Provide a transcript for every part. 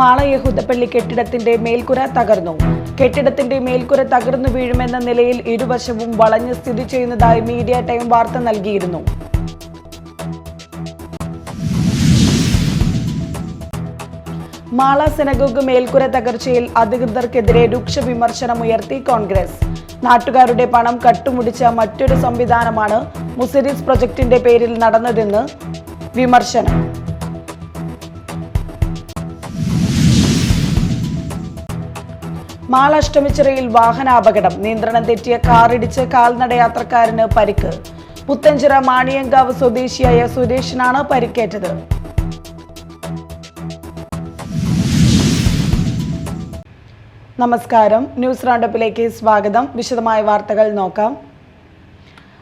മാള യഹൂദപ്പള്ളി കെട്ടിടത്തിന്റെ മേൽക്കുര തകർന്നു. കെട്ടിടത്തിന്റെ മേൽക്കുര തകർന്നു വീഴുമെന്ന നിലയിൽ ഇരുവശവും വളഞ്ഞ് സ്ഥിതി ചെയ്യുന്നതായി മീഡിയ ടൈം വാർത്ത നൽകിയിരുന്നു. മാള സിനഗോഗ് മേൽക്കുര തകർച്ചയിൽ അധികൃതർക്കെതിരെ രൂക്ഷ വിമർശനമുയർത്തി കോൺഗ്രസ്. നാട്ടുകാരുടെ പണം കട്ടുമുടിച്ച മറ്റൊരു സംവിധാനമാണ് മുസരിസ് പ്രൊജക്ടിന്റെ പേരിൽ നടന്നതെന്ന് വിമർശനം. മാള അഷ്ടമിച്ചിറയിൽ വാഹനാപകടം. നിയന്ത്രണം തെറ്റിയ കാറിടിച്ച് കാൽനടയാത്രക്കാരന് പരിക്ക്. പുത്തഞ്ചിറ മാണിയങ്കാവ് സ്വദേശിയായ സുരേഷിനാണ് പരിക്കേറ്റത്. നമസ്കാരം, ന്യൂസ് റൗണ്ടപ്പിലേക്ക് സ്വാഗതം. വിശദമായ വാർത്തകൾ നോക്കാം.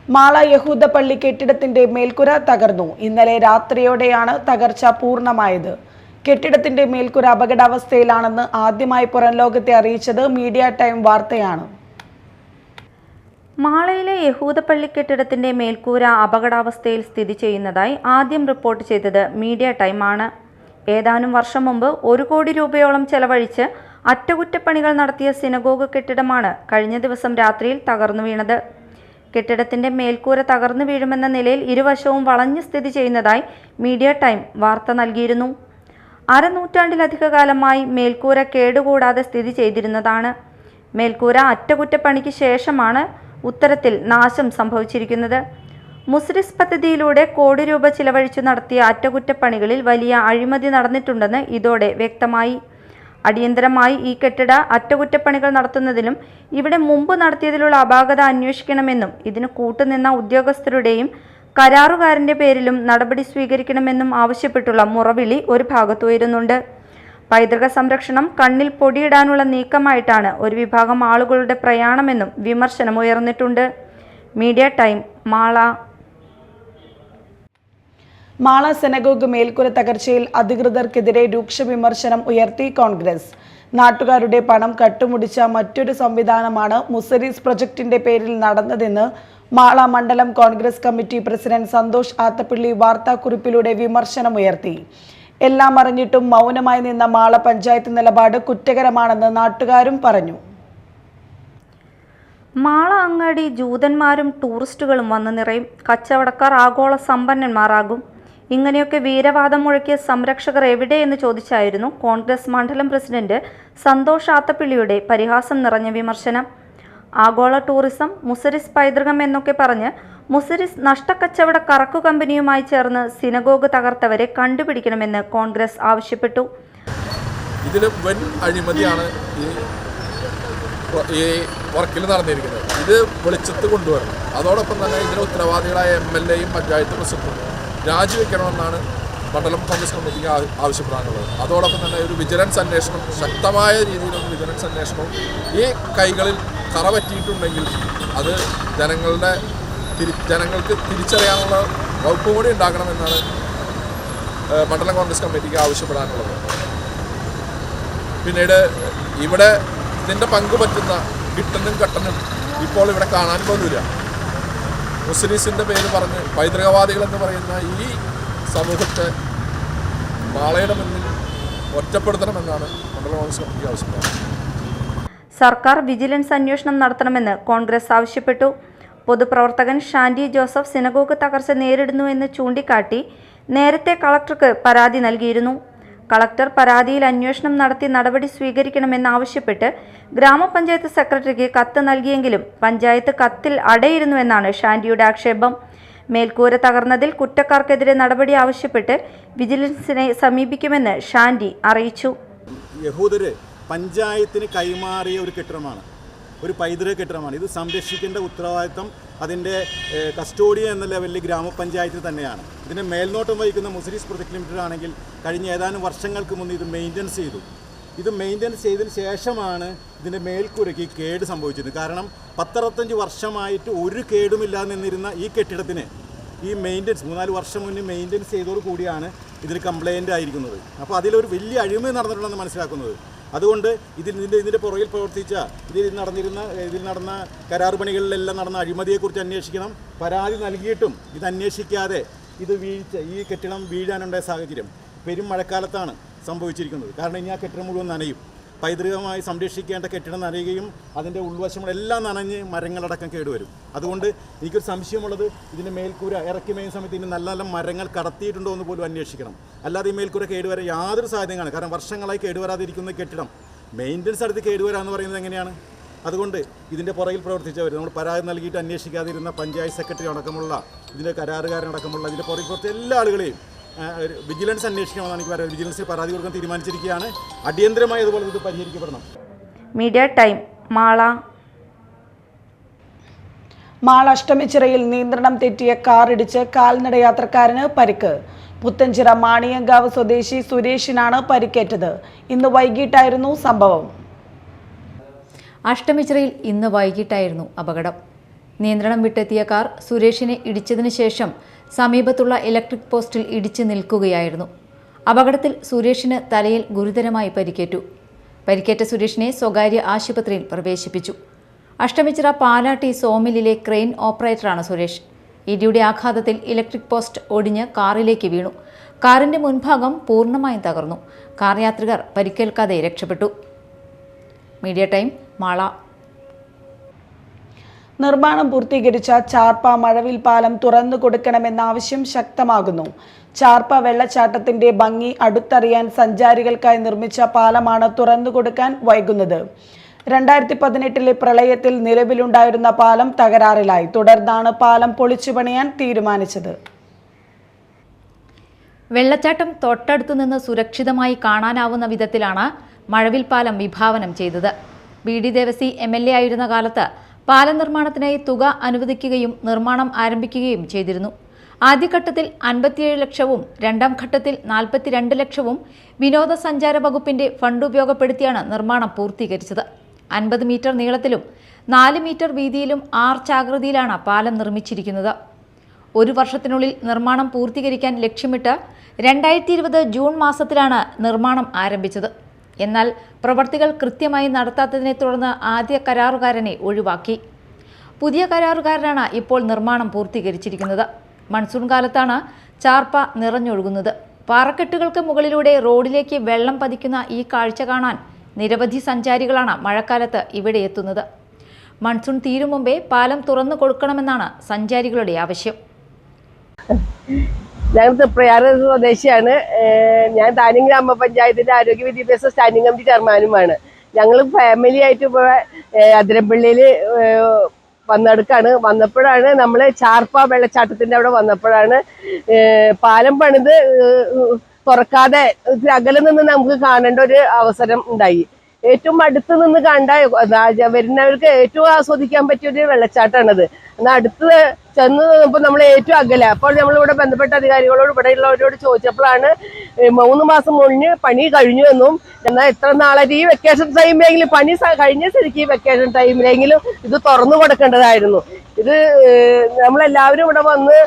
മാള യഹൂദപ്പള്ളി കെട്ടിടത്തിന്റെ മേൽക്കുര തകർന്നു. ഇന്നലെ രാത്രിയോടെയാണ് തകർച്ച പൂർണ്ണമായത്. കെട്ടിടത്തിന്റെ മേൽക്കുര അപകടാവസ്ഥയിലാണെന്ന് ആദ്യമായി പുറം ലോകത്തെ അറിയിച്ചത് മീഡിയ ടൈം വാർത്തയാണ്. മാളയിലെ യഹൂദപ്പള്ളി കെട്ടിടത്തിന്റെ മേൽക്കൂര അപകടാവസ്ഥയിൽ സ്ഥിതി ചെയ്യുന്നതായി ആദ്യം റിപ്പോർട്ട് ചെയ്തത് മീഡിയ ടൈം ആണ്. ഏതാനും വർഷം മുമ്പ് 1 കോടി രൂപയോളം ചെലവഴിച്ച് അറ്റകുറ്റപ്പണികൾ നടത്തിയ സിനഗോഗ് കെട്ടിടമാണ് കഴിഞ്ഞ ദിവസം രാത്രിയിൽ തകർന്നു വീണത്. കെട്ടിടത്തിന്റെ മേൽക്കൂര തകർന്നു വീഴുമെന്ന നിലയിൽ ഇരുവശവും വളഞ്ഞു സ്ഥിതി ചെയ്യുന്നതായി മീഡിയ ടൈം വാർത്ത നൽകിയിരുന്നു. അരനൂറ്റാണ്ടിലധിക കാലമായി മേൽക്കൂര കേടുകൂടാതെ സ്ഥിതി ചെയ്തിരുന്നതാണ്. മേൽക്കൂര അറ്റകുറ്റപ്പണിക്ക് ശേഷമാണ് ഉത്തരത്തിൽ നാശം സംഭവിച്ചിരിക്കുന്നത്. മുസ്രിസ് പദ്ധതിയിലൂടെ കോടി രൂപ ചിലവഴിച്ചു നടത്തിയ അറ്റകുറ്റപ്പണികളിൽ വലിയ അഴിമതി നടന്നിട്ടുണ്ടെന്ന് ഇതോടെ വ്യക്തമായി. അടിയന്തരമായി ഈ കെട്ടിട അറ്റകുറ്റപ്പണികൾ നടത്തുന്നതിലും ഇവിടെ മുമ്പ് നടത്തിയതിലുള്ള അപാകത അന്വേഷിക്കണമെന്നും ഇതിന് കൂട്ടുനിന്ന ഉദ്യോഗസ്ഥരുടെയും കരാറുകാരന്റെ പേരിലും നടപടി സ്വീകരിക്കണമെന്നും ആവശ്യപ്പെട്ടുള്ള മുറവിളി ഒരു ഭാഗത്തുയരുന്നുണ്ട്. പൈതൃക സംരക്ഷണം കണ്ണിൽ പൊടിയിടാനുള്ള നീക്കമായിട്ടാണ് ഒരു വിഭാഗം ആളുകളുടെ പ്രയാണമെന്നും വിമർശനമുയർന്നിട്ടുണ്ട്. Media time Mala. Mala synagogue മേൽക്കുര തകർച്ചയിൽ അധികൃതർക്കെതിരെ രൂക്ഷ വിമർശനം ഉയർത്തി കോൺഗ്രസ്. നാട്ടുകാരുടെ പണം കട്ടുമുടിച്ച മറ്റൊരു സംവിധാനമാണ് മുസരിസ് പ്രൊജക്ടിന്റെ പേരിൽ നടന്നതെന്ന് മാള മണ്ഡലം കോൺഗ്രസ് കമ്മിറ്റി പ്രസിഡന്റ് സന്തോഷ് ആത്തപ്പള്ളി വാർത്താക്കുറിപ്പിലൂടെ വിമർശനമുയർത്തി. എല്ലാം അറിഞ്ഞിട്ടും മൗനമായി നിന്ന മാള പഞ്ചായത്ത് നിലപാട് കുറ്റകരമാണെന്ന് നാട്ടുകാരും പറഞ്ഞു. മാള അങ്ങാടി ജൂതന്മാരും ടൂറിസ്റ്റുകളും വന്നു നിറയും. കച്ചവടക്കാർ ആഗോള സമ്പന്നന്മാരാകും. ഇങ്ങനെയൊക്കെ വീരവാദം മുഴക്കിയ സംരക്ഷകർ എവിടെയെന്ന് ചോദിച്ചായിരുന്നു കോൺഗ്രസ് മണ്ഡലം പ്രസിഡന്റ് സന്തോഷ് ആത്തപ്പള്ളിയുടെ പരിഹാസം നിറഞ്ഞ വിമർശനം. ആഗോള ടൂറിസം, മുസരിസ് പൈതൃകം എന്നൊക്കെ പറഞ്ഞ് മുസരിസ് നഷ്ടക്കച്ചവട കറക്കു കമ്പനിയുമായി ചേർന്ന് സിനഗോഗ് തകർത്തവരെ കണ്ടുപിടിക്കണമെന്ന് കോൺഗ്രസ് ആവശ്യപ്പെട്ടു. ഇതിൽ വൻ അഴിമതിയാണ് ഈ വർക്കിൽ നടന്നിരിക്കുന്നത്. ഇത് വെളിച്ചത്ത് കൊണ്ടുവരണം. അതോടൊപ്പം തന്നെ ഇതിന് ഉത്തരവാദികളായ MLAയും പഞ്ചായത്ത് പ്രസിഡന്റും രാജിവെക്കണമെന്നാണ് മണ്ഡലം കോൺഗ്രസ് കമ്മിറ്റിക്ക് ആവശ്യപ്പെടാനുള്ളത്. അതോടൊപ്പം തന്നെ ഒരു വിജിലൻസ് അന്വേഷണം, ശക്തമായ രീതിയിലുള്ള വിജിലൻസ് അന്വേഷണവും ഈ കൈകളിൽ കറ പറ്റിയിട്ടുണ്ടെങ്കിൽ അത് ജനങ്ങൾക്ക് തിരിച്ചറിയാനുള്ള വകുപ്പ് കൂടി ഉണ്ടാക്കണമെന്നാണ് മണ്ഡലം കോൺഗ്രസ് കമ്മിറ്റിക്ക് ആവശ്യപ്പെടാനുള്ളത്. പിന്നീട് ഇവിടെ ഇതിൻ്റെ പങ്ക് പറ്റുന്ന കിട്ടനും കട്ടനും ഇപ്പോൾ ഇവിടെ കാണാൻ പോലുമില്ല. മുസ്ലിംസിൻ്റെ പേര് പറഞ്ഞ് പൈതൃകവാദികളെന്ന് പറയുന്ന ഈ സമൂഹത്തെ മാളയുടെ മുന്നിൽ ഒറ്റപ്പെടുത്തണമെന്നാണ് മണ്ഡലം കോൺഗ്രസ് കമ്മിറ്റി ആവശ്യപ്പെടുന്നത്. സർക്കാർ വിജിലൻസ് അന്വേഷണം നടത്തണമെന്ന് കോൺഗ്രസ് ആവശ്യപ്പെട്ടു. പൊതുപ്രവർത്തകൻ ഷാൻഡി ജോസഫ് സിനഗോഗ് തകർച്ച നേരിടുന്നുവെന്ന് ചൂണ്ടിക്കാട്ടി നേരത്തെ കളക്ടർക്ക് പരാതി നൽകിയിരുന്നു. കളക്ടർ പരാതിയിൽ അന്വേഷണം നടത്തി നടപടി സ്വീകരിക്കണമെന്നാവശ്യപ്പെട്ട് ഗ്രാമപഞ്ചായത്ത് സെക്രട്ടറിക്ക് കത്ത് നൽകിയെങ്കിലും പഞ്ചായത്ത് കത്തിൽ അടയിരുന്നുവെന്നാണ് ഷാൻഡിയുടെ ആക്ഷേപം. മേൽക്കൂര തകർന്നതിൽ കുറ്റക്കാർക്കെതിരെ നടപടി ആവശ്യപ്പെട്ട് വിജിലൻസിനെ സമീപിക്കുമെന്ന് ഷാൻഡി അറിയിച്ചു. യഹൂദര് പഞ്ചായത്തിന് കൈമാറിയ ഒരു കെട്ടിടമാണ്, ഒരു പൈതൃക കെട്ടിടമാണ്. ഇത് സംരക്ഷിക്കേണ്ട ഉത്തരവാദിത്വം അതിൻ്റെ കസ്റ്റോഡിയൻ എന്ന ലെവലിൽ ഗ്രാമപഞ്ചായത്തിന് തന്നെയാണ്. ഇതിൻ്റെ മേൽനോട്ടം വഹിക്കുന്ന മുസരിസ് പ്രൊജക്ട് ലിമിറ്റഡ് ആണെങ്കിൽ കഴിഞ്ഞ ഏതാനും വർഷങ്ങൾക്ക് മുന്നേ ഇത് മെയിൻ്റനൻസ് ചെയ്തു. ഇത് മെയിൻ്റനൻസ് ചെയ്തതിന് ശേഷമാണ് ഇതിൻ്റെ മേൽക്കൂരയ്ക്ക് കേട് സംഭവിച്ചത്. കാരണം 10-15 വർഷമായിട്ട് ഒരു കേടുമില്ലാതെ നിന്നിരുന്ന ഈ കെട്ടിടത്തിന് ഈ മെയിൻ്റനൻസ് 3-4 വർഷം മുന്നേ മെയിൻ്റനൻസ് ചെയ്തോടു കൂടിയാണ് ഇതിന് കംപ്ലയിൻ്റ് ആയിരിക്കുന്നത്. അപ്പോൾ അതിലൊരു വലിയ അഴിമതി നടന്നിട്ടുണ്ടെന്ന് മനസ്സിലാക്കുന്നത്. അതുകൊണ്ട് ഇതിൻ്റെ പുറകിൽ പ്രവർത്തിച്ച ഇതിൽ നടന്ന കരാർ പണികളിലെല്ലാം നടന്ന അഴിമതിയെക്കുറിച്ച് അന്വേഷിക്കണം. പരാതി നൽകിയിട്ടും ഇത് അന്വേഷിക്കാതെ ഈ കെട്ടിടം വീഴാനുണ്ടായ സാഹചര്യം. പെരും മഴക്കാലത്താണ്. സംഭവിച്ചിരിക്കുന്നത്. കാരണം ഇനി ആ കെട്ടിടം മുഴുവൻ നനയും. പൈതൃകമായി സംരക്ഷിക്കേണ്ട കെട്ടിടം നനയുകയും അതിൻ്റെ ഉൾവശങ്ങളെല്ലാം നനഞ്ഞ് മരങ്ങളടക്കം കേടുവരും. അതുകൊണ്ട് എനിക്കൊരു സംശയമുള്ളത്, ഇതിൻ്റെ മേൽക്കൂര ഇറക്കി മേയുന്ന സമയത്ത് ഇതിന് നല്ല നല്ല മരങ്ങൾ കടത്തിയിട്ടുണ്ടോ എന്ന് പോലും അന്വേഷിക്കണം. അല്ലാതെ ഈ മേൽക്കൂര കേടുവരാൻ യാതൊരു സാധ്യതയാണ്. കാരണം വർഷങ്ങളായി കേടുവരാതിരിക്കുന്ന കെട്ടിടം മെയിൻ്റനൻസ് അടുത്ത് കേടുവരാമെന്ന് പറയുന്നത് എങ്ങനെയാണ്? അതുകൊണ്ട് ഇതിൻ്റെ പുറകിൽ പ്രവർത്തിച്ചവർ, നമ്മൾ പരാതി നൽകിയിട്ട് അന്വേഷിക്കാതിരുന്ന പഞ്ചായത്ത് സെക്രട്ടറി അടക്കമുള്ള ഇതിൻ്റെ കരാറുകാരനടക്കമുള്ള ഇതിൻ്റെ പുറകിൽ പ്രവർത്തിച്ച എല്ലാ ആളുകളെയും വിജിലൻസ് അന്വേഷിക്കണമെന്നാണ് എനിക്ക് പറയുന്നത്. വിജിലൻസിൽ പരാതി കൊടുക്കാൻ തീരുമാനിച്ചിരിക്കുകയാണ്. അടിയന്തരമായി അതുപോലെ ഇത് പരിഹരിക്കപ്പെടണം. Media time Mala. മാള അഷ്ടമിച്ചിറയിൽ നിയന്ത്രണം തെറ്റിയ കാർ ഇടിച്ച് കാൽനട യാത്രക്കാരന് പരിക്ക്. പുത്തഞ്ചിറ മാണിയങ്കാവ് സ്വദേശി സുരേഷിനാണ് പരിക്കേറ്റത്. ഇന്ന് വൈകിട്ടായിരുന്നു സംഭവം. അഷ്ടമിച്ചിറയിൽ ഇന്ന് വൈകിട്ടായിരുന്നു അപകടം. നിയന്ത്രണം വിട്ടെത്തിയ കാർ സുരേഷിനെ ഇടിച്ചതിന് ശേഷം സമീപത്തുള്ള ഇലക്ട്രിക് പോസ്റ്റിൽ ഇടിച്ചു നിൽക്കുകയായിരുന്നു. അപകടത്തിൽ സുരേഷിന് തലയിൽ ഗുരുതരമായി പരിക്കേറ്റു. പരിക്കേറ്റ സുരേഷിനെ സ്വകാര്യ ആശുപത്രിയിൽ പ്രവേശിപ്പിച്ചു. അഷ്ടമിച്ചിറ പാലാട്ടി സോമിലിലെ ക്രെയിൻ ഓപ്പറേറ്ററാണ് സുരേഷ്. ഇടിയുടെ ആഘാതത്തിൽ ഇലക്ട്രിക് പോസ്റ്റ് ഒടിഞ്ഞ് കാറിലേക്ക് വീണു. കാറിന്റെ മുൻഭാഗം പൂർണ്ണമായും തകർന്നു. കാർ യാത്രികർ പരിക്കേൽക്കാതെ രക്ഷപ്പെട്ടു. Media time Mala. നിർമ്മാണം പൂർത്തീകരിച്ച ചാർപ്പ മഴവിൽ പാലം തുറന്നു കൊടുക്കണമെന്ന ആവശ്യം ശക്തമാകുന്നു. ചാർപ്പ വെള്ളച്ചാട്ടത്തിന്റെ ഭംഗി അടുത്തറിയാൻ സഞ്ചാരികൾക്കായി നിർമ്മിച്ച പാലമാണ് തുറന്നു കൊടുക്കാൻ വൈകുന്നത്. 2018 പ്രളയത്തിൽ നിലവിലുണ്ടായിരുന്ന പാലം തകരാറിലായി. തുടർന്നാണ് പാലം പൊളിച്ചു പണിയാൻ തീരുമാനിച്ചത്. വെള്ളച്ചാട്ടം തൊട്ടടുത്തു നിന്ന് സുരക്ഷിതമായി കാണാനാവുന്ന വിധത്തിലാണ് മഴവിൽ പാലം വിഭാവനം ചെയ്തത്. BD ദേവസി MLA ആയിരുന്ന കാലത്ത് പാലം നിർമ്മാണത്തിനായി തുക അനുവദിക്കുകയും നിർമ്മാണം ആരംഭിക്കുകയും ചെയ്തിരുന്നു. ആദ്യഘട്ടത്തിൽ 57 ലക്ഷവും രണ്ടാം ഘട്ടത്തിൽ 42 ലക്ഷവും വിനോദസഞ്ചാര വകുപ്പിന്റെ ഫണ്ട് ഉപയോഗപ്പെടുത്തിയാണ് നിർമ്മാണം പൂർത്തീകരിച്ചത്. 50 മീറ്റർ നീളത്തിലും 4 മീറ്റർ വീതിയിലും ആർച്ചാകൃതിയിലാണ് പാലം നിർമ്മിച്ചിരിക്കുന്നത്. ഒരു വർഷത്തിനുള്ളിൽ നിർമ്മാണം പൂർത്തീകരിക്കാൻ ലക്ഷ്യമിട്ട് 2020 ജൂൺ മാസത്തിലാണ് നിർമ്മാണം ആരംഭിച്ചത്. എന്നാൽ പ്രവർത്തികൾ കൃത്യമായി നടത്താത്തതിനെ തുടർന്ന് ആദ്യ കരാറുകാരനെ ഒഴിവാക്കി. പുതിയ കരാറുകാരനാണ് ഇപ്പോൾ നിർമ്മാണം പൂർത്തീകരിച്ചിരിക്കുന്നത്. മൺസൂൺ കാലത്താണ് ചാർപ്പ നിറഞ്ഞൊഴുകുന്നത്. പാറക്കെട്ടുകൾക്ക് മുകളിലൂടെ റോഡിലേക്ക് വെള്ളം പതിക്കുന്ന ഈ കാഴ്ച കാണാൻ നിരവധി സഞ്ചാരികളാണ് മഴക്കാലത്ത് ഇവിടെ എത്തുന്നത്. മൺസൂൺ തീരും മുമ്പേ പാലം തുറന്നു കൊടുക്കണമെന്നാണ് സഞ്ചാരികളുടെ ആവശ്യം. ഞങ്ങൾ തൃപ്രയാർ സ്വദേശിയാണ്. ഞാൻ താന്യം ഗ്രാമപഞ്ചായത്തിന്റെ ആരോഗ്യ വിദ്യാഭ്യാസ സ്റ്റാൻഡിംഗ് കമ്മിറ്റി ചെയർമാനുമാണ്. ഞങ്ങൾ ഫാമിലി ആയിട്ട് ഇപ്പോൾ അതിരപ്പള്ളിയിൽ വന്നപ്പോഴാണ് നമ്മൾ ചാർപ്പ വെള്ളച്ചാട്ടത്തിന്റെ അവിടെ വന്നപ്പോഴാണ് പാലം പണിത് തുറക്കാതെ അകലെ നിന്ന് നമുക്ക് കാണേണ്ട ഒരു അവസരം ഉണ്ടായി. ഏറ്റവും അടുത്ത് നിന്ന് കണ്ട വരുന്നവർക്ക് ഏറ്റവും ആസ്വദിക്കാൻ പറ്റിയൊരു വെള്ളച്ചാട്ടമാണത്. എന്നാൽ അടുത്ത് ചെന്ന് ഇപ്പോൾ നമ്മൾ ഏറ്റവും അകലെ. അപ്പോൾ നമ്മളിവിടെ ബന്ധപ്പെട്ട അധികാരികളോട് ഇവിടെയുള്ളവരോട് ചോദിച്ചപ്പോഴാണ് 3 മാസം മുന്നേ പണി കഴിഞ്ഞു എന്നും, എന്നാൽ എത്ര നാളായിട്ട് ഈ വെക്കേഷൻ ടൈമിലെങ്കിലും പണി കഴിഞ്ഞ ശരിക്കും ഈ വെക്കേഷൻ ടൈമിലെങ്കിലും ഇത് തുറന്നു കൊടുക്കേണ്ടതായിരുന്നു. ഇത് നമ്മളെല്ലാവരും ഇവിടെ വന്ന്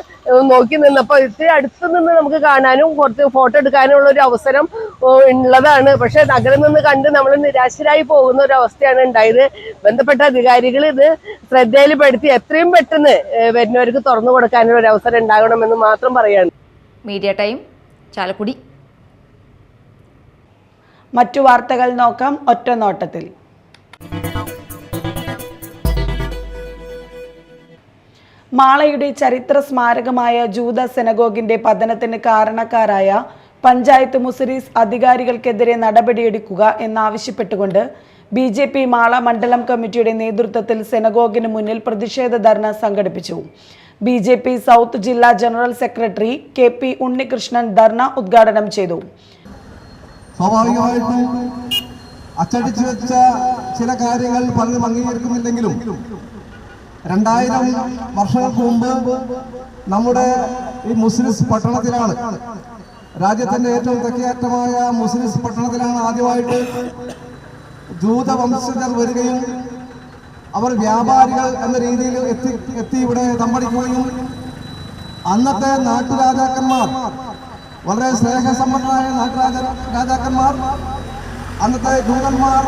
നോക്കി നിന്നപ്പോൾ ഇത്തിരി അടുത്ത് നിന്ന് നമുക്ക് കാണാനും കുറച്ച് ഫോട്ടോ എടുക്കാനും ഉള്ള ഒരു അവസരം ഉള്ളതാണ്. പക്ഷെ അകലെ നിന്ന് കണ്ട് നമ്മൾ നിരാശരായി പോകുന്ന ഒരു അവസ്ഥയാണ് ഉണ്ടായത്. ബന്ധപ്പെട്ട അധികാരികൾ ഇത് ശ്രദ്ധയിൽപ്പെടുത്തി എത്രയും പെട്ടെന്ന് വരുന്നവർക്ക് തുറന്നു കൊടുക്കാനുള്ള ഒരു അവസരം ഉണ്ടാകണമെന്ന് മാത്രം പറയാണ്. Media time Chalakudy. മറ്റു വാർത്തകൾ നോക്കാം ഒറ്റ നോട്ടത്തിൽ. മാളയുടെ ചരിത്ര സ്മാരകമായ ജൂത സെനഗോഗിന്റെ പതനത്തിന് കാരണക്കാരായ പഞ്ചായത്ത് മുസരീസ് അധികാരികൾക്കെതിരെ നടപടിയെടുക്കുക എന്നാവശ്യപ്പെട്ടുകൊണ്ട് BJP മാള മണ്ഡലം കമ്മിറ്റിയുടെ നേതൃത്വത്തിൽ സെനഗോഗിന് മുന്നിൽ പ്രതിഷേധ ധർണ സംഘടിപ്പിച്ചു. BJP സൗത്ത് ജില്ലാ ജനറൽ സെക്രട്ടറി KP ഉണ്ണികൃഷ്ണൻ ധർണ ഉദ്ഘാടനം ചെയ്തു. സ്വാഭാവികമായിട്ടും അച്ചടിച്ചു വെച്ച ചില കാര്യങ്ങൾ പലരും അംഗീകരിക്കുന്നില്ലെങ്കിലും 2000 വർഷങ്ങൾക്ക് മുമ്പ് നമ്മുടെ ഈ മുസ്ലിസ് പട്ടണത്തിലാണ്, രാജ്യത്തിന്റെ ഏറ്റവും തെക്കേയറ്റമായ മുസ്ലിസ് പട്ടണത്തിലാണ് ആദ്യമായിട്ട് ജൂതവംശജർ വരികയും അവർ വ്യാപാരികൾ എന്ന രീതിയിൽ എത്തി ഇവിടെ തമ്പടിക്കുകയും അന്നത്തെ നാട്ടുരാജാക്കന്മാർ, വളരെ സ്നേഹസമ്പന്നരായ നാട്ടുരാജാക്കന്മാർ, അന്നത്തെ ജൂതന്മാർ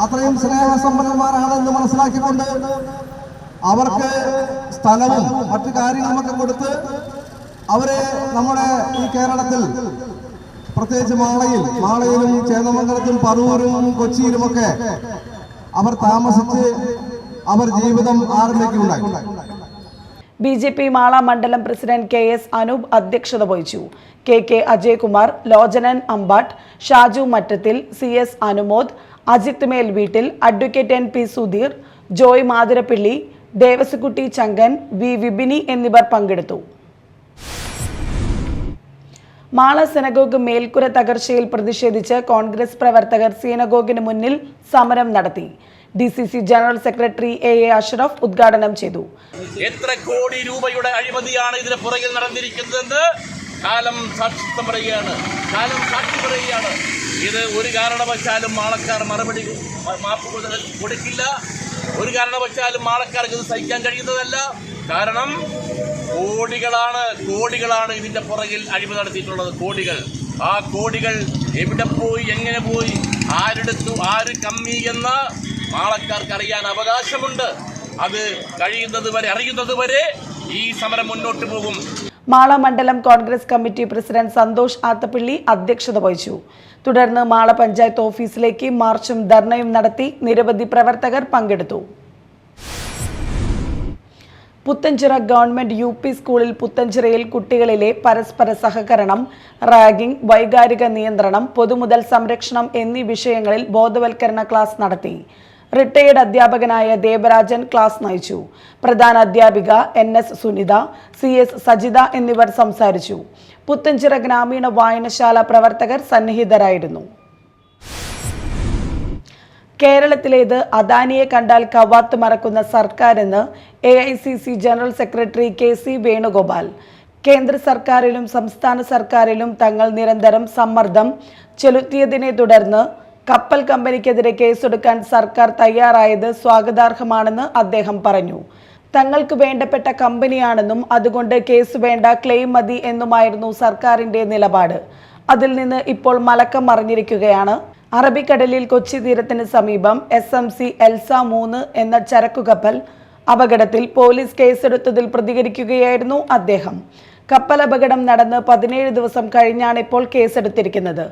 അത്രയും സ്നേഹസമ്പന്നന്മാരാണെന്ന് മനസ്സിലാക്കിക്കൊണ്ട് അവർക്ക് സ്ഥലവും മറ്റു കാര്യങ്ങളുമൊക്കെ കൊടുത്ത് അവരെ നമ്മുടെ ഈ കേരളത്തിൽ പ്രത്യേകിച്ച് മാളയിലും ചേന്നമംഗലത്തും പറവൂരും കൊച്ചിയിലുമൊക്കെ അവർ താമസിച്ച് അവർ ജീവിതം ആരംഭിക്കുകയുണ്ടായി. BJP മാള മണ്ഡലം പ്രസിഡന്റ് KS അനൂപ് അധ്യക്ഷത വഹിച്ചു. KK അജയ്കുമാർ, ലോചനൻ അമ്പാട്ട്, ഷാജു മറ്റത്തിൽ, CS അനുമോദ്, അജിത് മേൽ വീട്ടിൽ, advocate NP Sudheer, Joy Mathirappilly, Devaskutty Chankan, V Vipini എന്നിവർ പങ്കെടുത്തു. മാള സിനഗോഗ് മേൽക്കുര തകർച്ചയിൽ പ്രതിഷേധിച്ച് കോൺഗ്രസ് പ്രവർത്തകർ സിനഗോഗിന് മുന്നിൽ സമരം നടത്തി. DCC general secretary AA Ashraf ഉദ്ഘാടനം ചെയ്തു. എത്ര കോടി രൂപയുടെ അഴിമതിയാണ് ഇതിന് പുറകിൽ നടന്നിരിക്കുന്നതെന്ന് കാലം സാക്ഷിത്വം പറയുകയാണ്, കാലം സാക്ഷി പറയുകയാണ്. ഇത് ഒരു കാരണവശാലും മാളക്കാർ മാപ്പ് കൊടുക്കില്ല. ഒരു കാരണവശാലും മാളക്കാർക്ക് ഇത് സഹിക്കാൻ കഴിയുന്നതല്ല. കാരണം കോടികളാണ് ഇതിന്റെ പുറകിൽ അഴിമതി നടത്തിയിട്ടുള്ളത്. കോടികൾ. ആ കോടികൾ എവിടെ പോയി, എങ്ങനെ പോയി, ആരെടുത്തു, ആര് കമ്മി എന്ന് മാളക്കാർക്ക് അറിയാൻ അവകാശമുണ്ട്. അത് അറിയുന്നത് വരെ ഈ സമരം മുന്നോട്ട് പോകും. മാള മണ്ഡലം കോൺഗ്രസ് കമ്മിറ്റി പ്രസിഡന്റ് സന്തോഷ് ആത്തപ്പള്ളി അധ്യക്ഷത വഹിച്ചു. തുടർന്ന് മാള പഞ്ചായത്ത് ഓഫീസിലേക്ക് മാർച്ചും ധർണയും നടത്തി. നിരവധി പ്രവർത്തകർ പങ്കെടുത്തു. പുത്തഞ്ചിറ ഗവൺമെന്റ് UP സ്കൂളിൽ പുത്തഞ്ചിറയിൽ കുട്ടികളിലെ പരസ്പര സഹകരണം, റാഗിംഗ്, വൈകാരിക നിയന്ത്രണം, പൊതുമുതൽ സംരക്ഷണം എന്നീ വിഷയങ്ങളിൽ ബോധവൽക്കരണ ക്ലാസ് നടത്തി. റിട്ടയേർഡ് അധ്യാപകനായ ദേവരാജൻ ക്ലാസ് നയിച്ചു. പ്രധാന അധ്യാപിക NS സുനിത, CS സജിത എന്നിവർ സംസാരിച്ചു. പുത്തഞ്ചിറ ഗ്രാമീണ വായനശാല പ്രവർത്തകർ സന്നിഹിതരായിരുന്നു. കേരളത്തിലേത് അദാനിയെ കണ്ടാൽ കവാത്ത് മറക്കുന്ന സർക്കാരെന്ന് AICC general secretary KC Venugopal. കേന്ദ്ര സർക്കാരിലും സംസ്ഥാന സർക്കാരിലും തങ്ങൾ നിരന്തരം സമ്മർദ്ദം ചെലുത്തിയതിനെ തുടർന്ന് കപ്പൽ കമ്പനിക്കെതിരെ കേസെടുക്കാൻ സർക്കാർ തയ്യാറായത് സ്വാഗതാർഹമാണെന്ന് അദ്ദേഹം പറഞ്ഞു. തങ്ങൾക്ക് വേണ്ടപ്പെട്ട കമ്പനിയാണെന്നും അതുകൊണ്ട് കേസ് വേണ്ട, ക്ലെയിം മതി എന്നുമായിരുന്നു സർക്കാരിന്റെ നിലപാട്. അതിൽ നിന്ന് ഇപ്പോൾ മലക്കം മറിഞ്ഞിരിക്കുകയാണ്. അറബിക്കടലിൽ കൊച്ചി തീരത്തിന് സമീപം SMC എൽസ 3 എന്ന ചരക്കുകപ്പൽ അപകടത്തിൽ പോലീസ് കേസെടുത്തതിൽ പ്രതികരിക്കുകയായിരുന്നു അദ്ദേഹം. കപ്പൽ അപകടം നടന്ന് 17 ദിവസം കഴിഞ്ഞാണ് ഇപ്പോൾ കേസെടുത്തിരിക്കുന്നത്.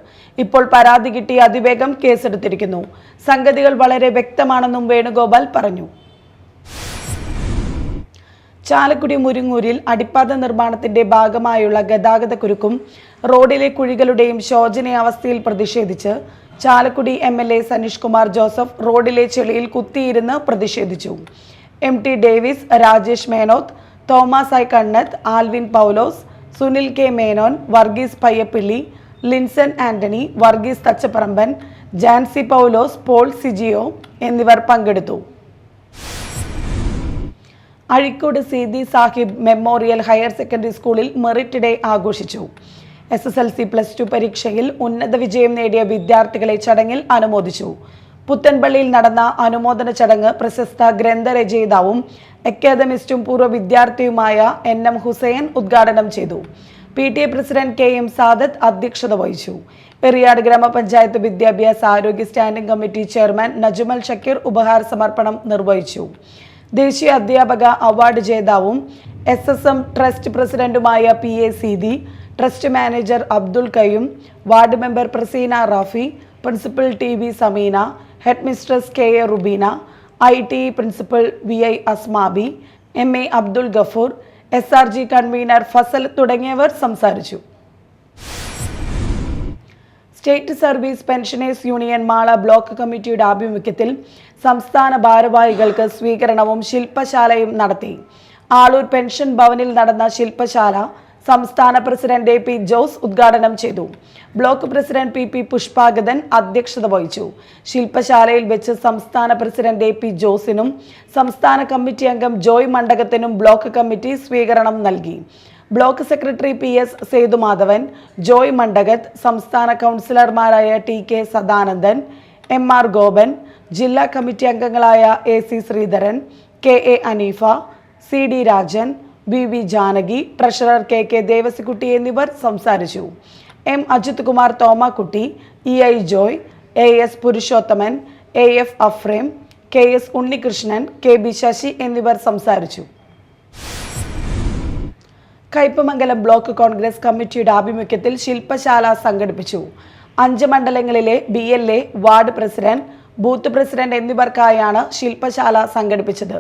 ഇപ്പോൾ പരാതി കിട്ടി അതിവേഗം കേസെടുത്തിരിക്കുന്നു. സംഗതികൾ വളരെ വ്യക്തമാണെന്നും വേണുഗോപാൽ പറഞ്ഞു. ചാലക്കുടി മുരിങ്ങൂരിൽ അടിപ്പാത നിർമ്മാണത്തിന്റെ ഭാഗമായുള്ള ഗതാഗതക്കുരുക്കും റോഡിലെ കുഴികളുടെയും ശോചനീയാവസ്ഥയിൽ പ്രതിഷേധിച്ച് ചാലക്കുടി MLA സനീഷ് കുമാർ ജോസഫ് റോഡിലെ ചെളിയിൽ കുത്തിയിരുന്ന് പ്രതിഷേധിച്ചു. MT Davis, Rajesh Menoth, Thomas I Kannath, Alvin Paulose, Sunil K Menon, Varghese Payyappilly, Linson Antony, Varghese Thachaparamban, Jancy Paulose, Paul Sijio എന്നിവർ പങ്കെടുത്തു. Azhikode Seethi Sahib memorial higher secondary സ്കൂളിൽ മെറിറ്റ് ഡേ ആഘോഷിച്ചു. SSLC +2 പരീക്ഷയിൽ ഉന്നത വിജയം നേടിയ വിദ്യാർത്ഥികളെ ചടങ്ങിൽ അനുമോദിച്ചു. പുത്തൻപള്ളിയിൽ നടന്ന അനുമോദന ചടങ്ങ് പ്രശസ്ത ഗ്രന്ഥരചയിതാവും അക്കാദമിസ്റ്റും പൂർവ്വ വിദ്യാർത്ഥിയുമായ NM ഹുസൈൻ ഉദ്ഘാടനം ചെയ്തു. PTA പ്രസിഡന്റ് KM സാദത്ത് അധ്യക്ഷത വഹിച്ചു. എറിയാട് ഗ്രാമപഞ്ചായത്ത് വിദ്യാഭ്യാസ ആരോഗ്യ standing committee chairman Najumal Shakeer ഉപഹാര സമർപ്പണം നിർവഹിച്ചു. ദേശീയ അധ്യാപക അവാർഡ് ജേതാവും SSM ട്രസ്റ്റ് പ്രസിഡന്റുമായ PA Seethi, trust manager Abdul Kayyum, ward member Praseena Rafi, principal TV Sameena, headmistress KA Rubeena, ITE principal VI Asmabi, MA Abdul Gafoor, SRG convener Fasal തുടങ്ങിയവർ സംസാരിച്ചു. State service pensioners union Mala block കമ്മിറ്റിയുടെ ആഭിമുഖ്യത്തിൽ സംസ്ഥാന ഭാരവാഹികൾക്ക് സ്വീകരണവും ശില്പശാലയും നടത്തി. ആളൂർ പെൻഷൻ ഭവനിൽ നടന്ന ശില്പശാല സംസ്ഥാന പ്രസിഡന്റ് AP ജോസ് ഉദ്ഘാടനം ചെയ്തു. ബ്ലോക്ക് പ്രസിഡന്റ് PP പുഷ്പാഗതൻ അധ്യക്ഷത വഹിച്ചു. ശില്പശാലയിൽ വെച്ച് സംസ്ഥാന പ്രസിഡന്റ് AP ജോസിനും സംസ്ഥാന കമ്മിറ്റി അംഗം ജോയ് മണ്ഡകത്തിനും ബ്ലോക്ക് കമ്മിറ്റി സ്വീകരണം നൽകി. Block secretary PS Sethumadhavan, Joy Mandakath, സംസ്ഥാന കൗൺസിലർമാരായ TK സദാനന്ദൻ, MR ഗോപൻ, ജില്ലാ കമ്മിറ്റി അംഗങ്ങളായ AC Sreedharan, KA Aneefa, CD Rajan, BV Janaki, treasurer KK Devasikutty എന്നിവർ സംസാരിച്ചു. M Ajith Kumar Thomakutty, EI Joy, AS Purushothaman, AF Afrem, KS Unnikrishnan, KB Sasi എന്നിവർ സംസാരിച്ചു. കയ്പമംഗലം ബ്ലോക്ക് കോൺഗ്രസ് കമ്മിറ്റിയുടെ ആഭിമുഖ്യത്തിൽ ശില്പശാല സംഘടിപ്പിച്ചു. 5 മണ്ഡലങ്ങളിലെ BLA, ward president, booth president എന്നിവർക്കായാണ് ശില്പശാല സംഘടിപ്പിച്ചത്.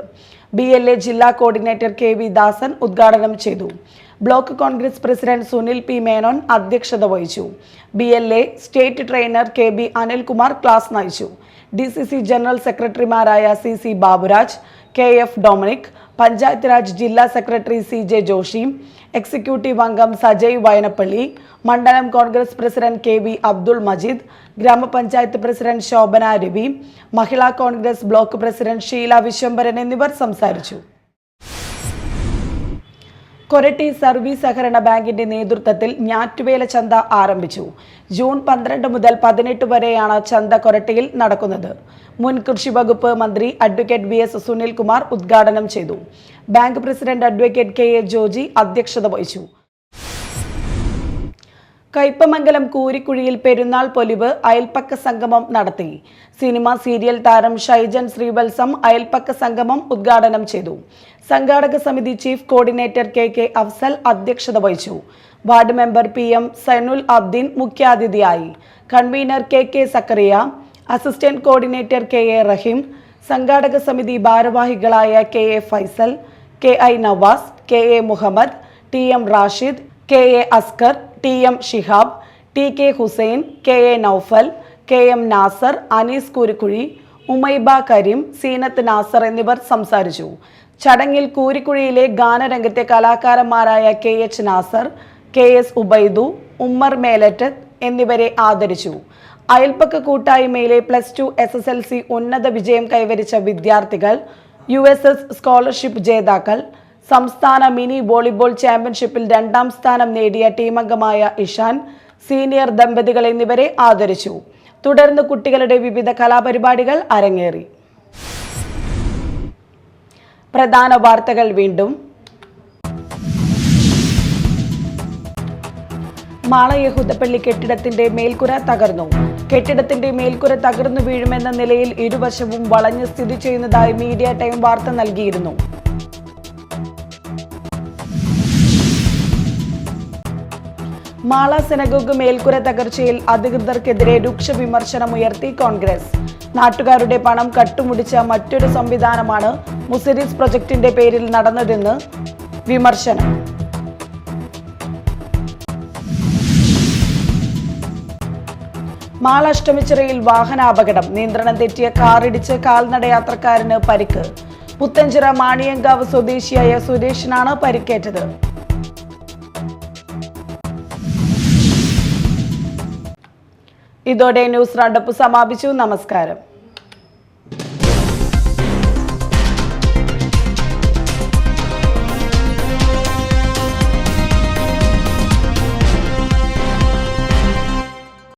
BLA ജില്ലാ കോർഡിനേറ്റർ KV ദാസൻ ഉദ്ഘാടനം ചെയ്തു. Block Congress president Sunil P. Menon അധ്യക്ഷത വഹിച്ചു. BLA state trainer KB Anilkumar class നയിച്ചു. DCC ജനറൽ സെക്രട്ടറിമാരായ CC Baburaj, KF Dominic, panchayat raj ജില്ലാ സെക്രട്ടറി CJ ജോഷി, എക്സിക്യൂട്ടീവ് അംഗം സജയ് വയനപ്പള്ളി, മണ്ഡലം കോൺഗ്രസ് പ്രസിഡന്റ് KV അബ്ദുൾ മജീദ്, ഗ്രാമപഞ്ചായത്ത് president Shobhana Ravi, Mahila Congress block president Sheela Vishwambharan എന്നിവർ സംസാരിച്ചു. കൊരട്ടി സർവീസ് സഹകരണ ബാങ്കിന്റെ നേതൃത്വത്തിൽ ഞാറ്റുവേല ചന്ത ആരംഭിച്ചു. ജൂൺ 12 മുതൽ 18 വരെയാണ് ചന്ത കൊരട്ടിയിൽ നടക്കുന്നത്. മുൻ കൃഷി വകുപ്പ് മന്ത്രി അഡ്വക്കേറ്റ് VS സുനിൽകുമാർ ഉദ്ഘാടനം ചെയ്തു. Bank president advocate KA Joji അധ്യക്ഷത വഹിച്ചു. കയ്പമംഗലം കൂരിക്കുഴിയിൽ പെരുന്നാൾ പൊലിവ് അയൽപ്പക്ക സംഗമം നടത്തി. സിനിമ സീരിയൽ താരം ഷൈജൻ ശ്രീവത്സം അയൽപ്പക്ക സംഗമം ഉദ്ഘാടനം ചെയ്തു. സംഘാടക സമിതി ചീഫ് കോർഡിനേറ്റർ KK അഫ്സൽ അധ്യക്ഷത വഹിച്ചു. Ward member PM Sainul Abdeen മുഖ്യാതിഥിയായി. Convener KK Zakariya, assistant coordinator KA Raheem, സംഘാടക സമിതി ഭാരവാഹികളായ KA Faisal, KI Nawaz, KA Muhammad, TM Rashid, KA Askar, TM Shihab, TK Hussain, KA Noufal, KM Nasar, Anees Koorikkuzhi, Umaiba Kareem, Zeenath Nasar എന്നിവർ സംസാരിച്ചു. ചടങ്ങിൽ കൂരിക്കുഴിയിലെ ഗാനരംഗത്തെ കലാകാരന്മാരായ KH നാസർ, KS ഉബൈദു, ഉമ്മർ മേലറ്റ് എന്നിവരെ ആദരിച്ചു. അയൽപ്പക്ക കൂട്ടായ്മയിലെ +2 SSLC ഉന്നത വിജയം കൈവരിച്ച വിദ്യാർത്ഥികൾ, USS സ്കോളർഷിപ്പ് ജേതാക്കൾ, സംസ്ഥാന മിനി വോളിബോൾ ചാമ്പ്യൻഷിപ്പിൽ 2ാം സ്ഥാനം നേടിയ ടീമംഗമായ ഇഷാൻ, സീനിയർ ദമ്പതികൾ എന്നിവരെ ആദരിച്ചു. തുടർന്ന് കുട്ടികളുടെ വിവിധ കലാപരിപാടികൾ അരങ്ങേറി. പ്രധാന വാർത്തകൾ വീണ്ടും. മാള യഹൂദപ്പള്ളി കെട്ടിടത്തിന്റെ മേൽക്കുര തകർന്നു. കെട്ടിടത്തിന്റെ മേൽക്കുര തകർന്നു വീഴുമെന്ന നിലയിൽ ഇരുവശവും വളഞ്ഞ് സ്ഥിതി ചെയ്യുന്നതായി മീഡിയ ടൈം വാർത്ത നൽകിയിരുന്നു. മാള സിനഗോഗ് മേൽക്കുര തകർച്ചയിൽ അധികൃതർക്കെതിരെ രൂക്ഷ വിമർശനമുയർത്തി കോൺഗ്രസ്. നാട്ടുകാരുടെ പണം കട്ടുമുടിച്ച മറ്റൊരു സംവിധാനമാണ് മുസരീസ് പ്രൊജക്ടിന്റെ പേരിൽ നടന്നതെന്ന് വിമർശനം. മാള അഷ്ടമിച്ചിറയിൽ വാഹനാപകടം. നിയന്ത്രണം തെറ്റിയ കാറിടിച്ച് കാൽനടയാത്രക്കാരന് പരിക്ക്. പുത്തഞ്ചിറ മാണിയങ്കാവ് സ്വദേശിയായ സുരേഷിനാണ് പരിക്കേറ്റത്. ഇതോടെ ന്യൂസ് റൗണ്ടപ്പ് സമാപിച്ചു. നമസ്കാരം.